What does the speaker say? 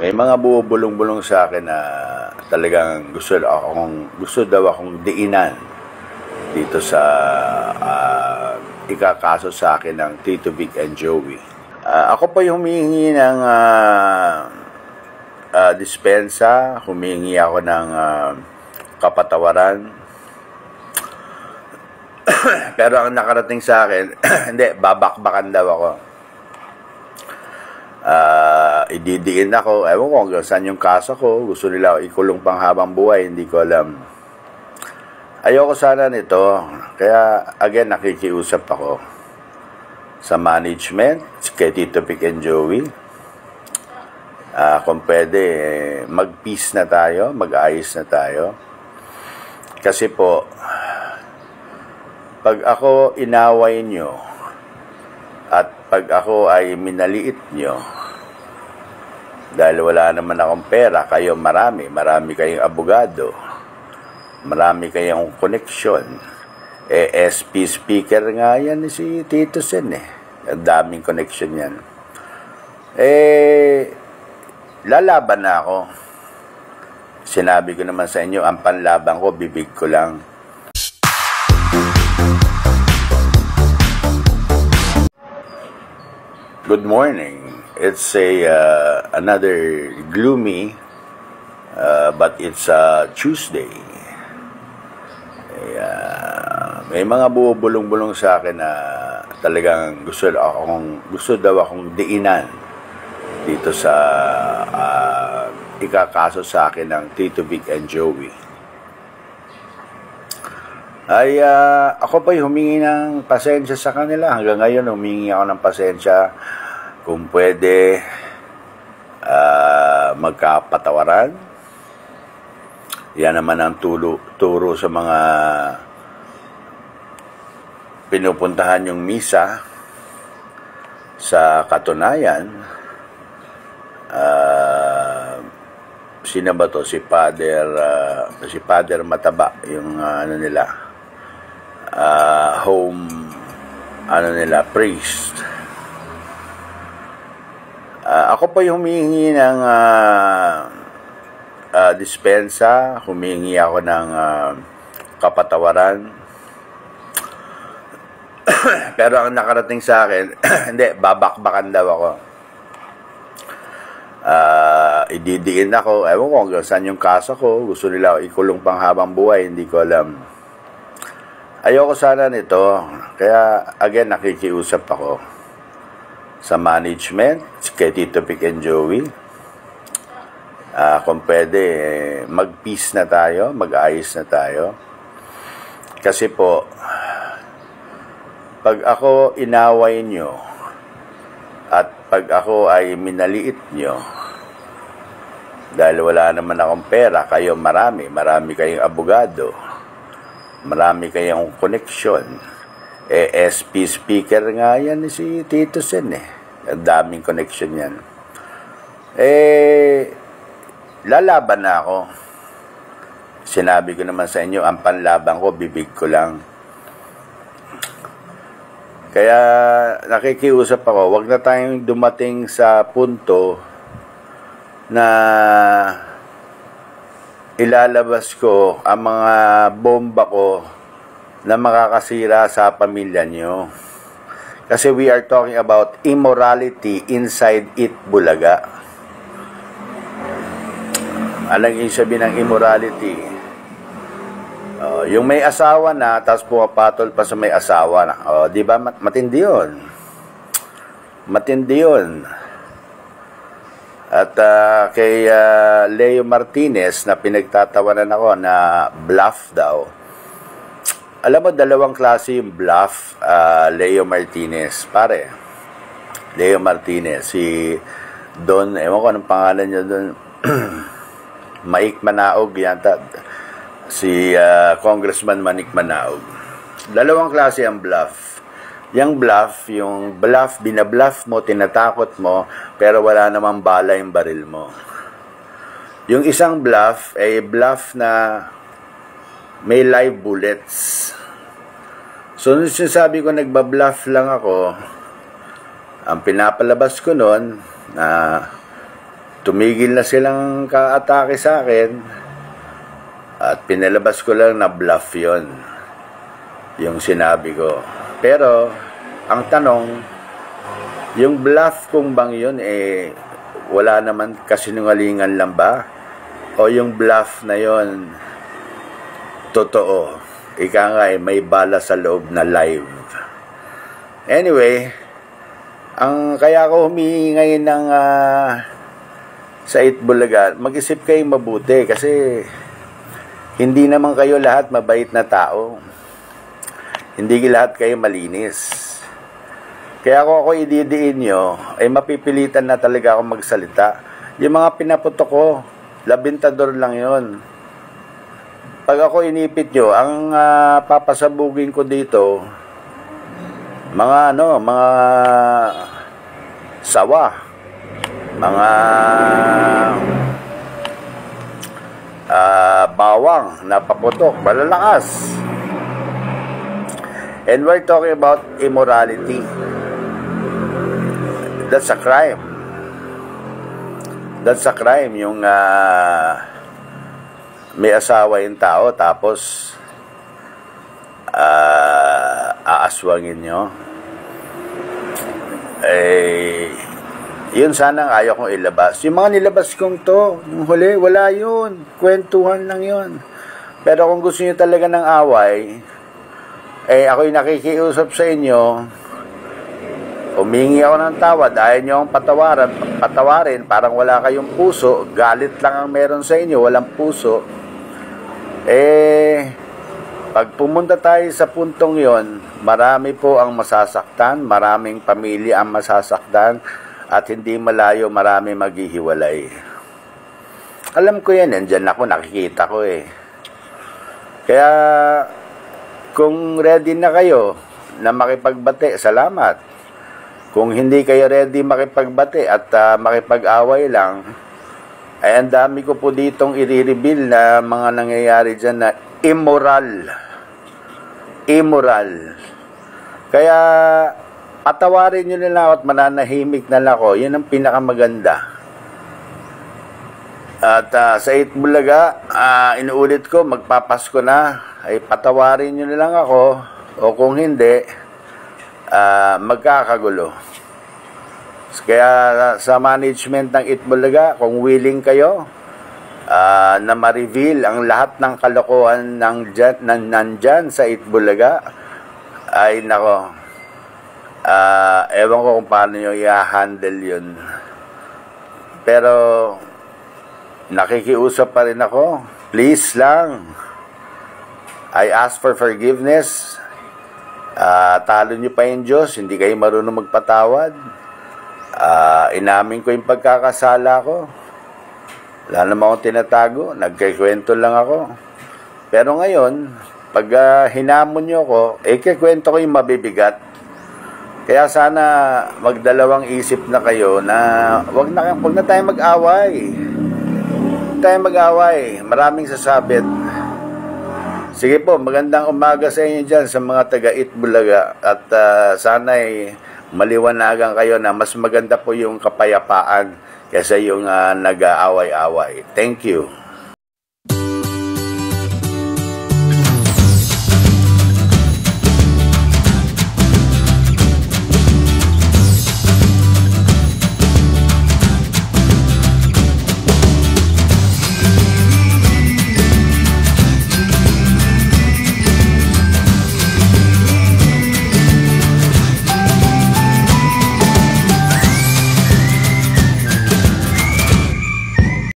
May mga bubulong-bulong sa akin na talagang gusto daw akong diinan dito sa ikakaso sa akin ng Tito Vic and Joey. Ako pa yung humihingi ng dispensa, humihingi ako ng kapatawaran. Pero ang nakarating sa akin, hindi, babakbakan daw ako. Ididiin ako, ewan ko hanggang saan yung kaso ko, gusto nila ikulong pang habang buhay, hindi ko alam. Ayoko sana nito, kaya again nakikiusap ako sa management, kay Tito Vic and Joey. Kung pwede, mag-peace na tayo, mag-ayos na tayo. Kasi po, pag ako inaway nyo, at pag ako ay minaliit nyo, dahil wala naman akong pera, kayo marami kayong abogado, marami kayong koneksyon. SP speaker nga yan si Tito Sen ang daming koneksyon yan. Lalaban na ako. Sinabi ko naman sa inyo, ang panlaban ko, bibig ko lang. Good morning. It's another gloomy, but it's Tuesday. May mga bubulong-bulong sa akin na talagang gusto daw akong diinan dito sa ikakaso sa akin ng Tito Vic and Joey. Ako pa yung humingi ng pasensya sa kanila. Hanggang ngayon humingi ako ng pasensya. Kung pwede, magkapatawaran. Yan naman ang turo sa mga pinupuntahan yung misa. Sa katunayan, sino ba to? Si Father Mataba, yung home priest. Ako pa yung humihingi ng dispensa, humihingi ako ng kapatawaran. Pero ang nakarating sa akin, hindi, babakbakan daw ako. Ididiin ako, ewan ko hanggang saan yung kaso ko, gusto nila ikulong pang habang buhay, hindi ko alam. Ayoko sana nito, kaya again nakikiusap ako sa management, kay Tito Vic and Joey. Kung pwede, mag-peace na tayo, mag-ayos na tayo. Kasi po, pag ako inaway nyo, at pag ako ay minaliit nyo, dahil wala naman akong pera, kayo marami kayong abogado, marami kayong koneksyon. SP speaker nga yan si Tito Sen ang daming koneksyon yan. Lalaban na ako. Sinabi ko naman sa inyo, ang panlaban ko, bibig ko lang. Kaya nakikiusap ako, wag na tayong dumating sa punto na ilalabas ko ang mga bomba ko na makakasira sa pamilya nyo. Kasi we are talking about immorality inside it, Bulaga. Alam yung sabihin ng immorality? Yung may asawa na, tapos pumapatol pa sa may asawa na. Di ba? Matindi yun. Matindi yun. At kay Leo Martinez na pinagtatawanan ako na bluff daw. Alam mo, dalawang klase yung bluff, Leo Martinez. Pare, Leo Martinez, si Don, ewan ko anong pangalan niya doon, Maik Manaog, yata, si Congressman Manik Manaog. Dalawang klase ang bluff. Yung bluff, binabluff mo, tinatakot mo, pero wala namang bala yung baril mo. Yung isang bluff, ay bluff na may live bullets. So, nung sinasabi ko nagbabluff lang ako, ang pinapalabas ko noon na tumigil na silang ka-atake sa akin at pinalabas ko lang na bluff yon yung sinabi ko. Pero ang tanong, yung bluff kong bang yun wala naman kasinungalingan lang ba? O yung bluff na yon totoo? Ika nga may bala sa loob na live. Anyway, ang kaya ko humingi ngayon ng sa Itbulaga, mag-isip kayo mabuti kasi hindi naman kayo lahat mabait na tao. Hindi lahat kayo malinis. Kaya kung ako ididiin nyo, ay mapipilitan na talaga ako magsalita. Yung mga pinaputok ko, labintador lang yon. Pag ako inipit nyo, ang papasabugin ko dito, mga sawa, mga bawang na paputok, malalakas. And we're talking about immorality. That's a crime. That's a crime yung may asawa yung tao tapos aaswangin nyo. Yun sana ayaw kong ilabas. Yung mga nilabas kong to, yung huli, wala yun. Kwentuhan lang yun. Pero kung gusto nyo talaga ng away, ako'y nakikiusap sa inyo, humingi ako ng tawad, ayaw nyo akong patawarin, parang wala kayong puso, galit lang ang meron sa inyo, walang puso. Pag pumunta tayo sa puntong yon, marami po ang masasaktan, maraming pamilya ang masasaktan, at hindi malayo marami maghihiwalay. Alam ko yan, nandyan ako, nakikita ko Kaya, kung ready na kayo na makipagbati, salamat. Kung hindi kayo ready makipagbati at makipag-away lang, ay ang dami ko po ditong i-reveal na mga nangyayari dyan na immoral. Immoral. Kaya, patawarin nyo nila at mananahimik na lang ako. Yun ang pinakamaganda. At sa Itbulaga, inuulit ko, magpapasko na. Ay patawarin nyo na lang ako. O kung hindi, magkakagulo. Kaya sa management ng Itbulaga, kung willing kayo na ma-reveal ang lahat ng kalokohan nandyan sa Itbulaga, ay nako, ewan ko kung paano nyo i-handle yun. Pero nakikiusap pa rin ako, please lang, I ask for forgiveness. Talo nyo pa yung Diyos, hindi kayo marunong magpatawad. Inamin ko yung pagkakasala ko. Wala naman akong tinatago, nagkikwento lang ako. Pero ngayon, pag hinamon nyo ako, kikwento ko yung mabibigat. Kaya sana magdalawang isip na kayo na wag na tayong mag-away. Huwag tayong mag-away. Maraming sasabit. Sige po, magandang umaga sa inyo dyan sa mga taga-Itbulaga at sana maliwanagan kayo na mas maganda po yung kapayapaan kaysa yung nag-aaway-away. Thank you.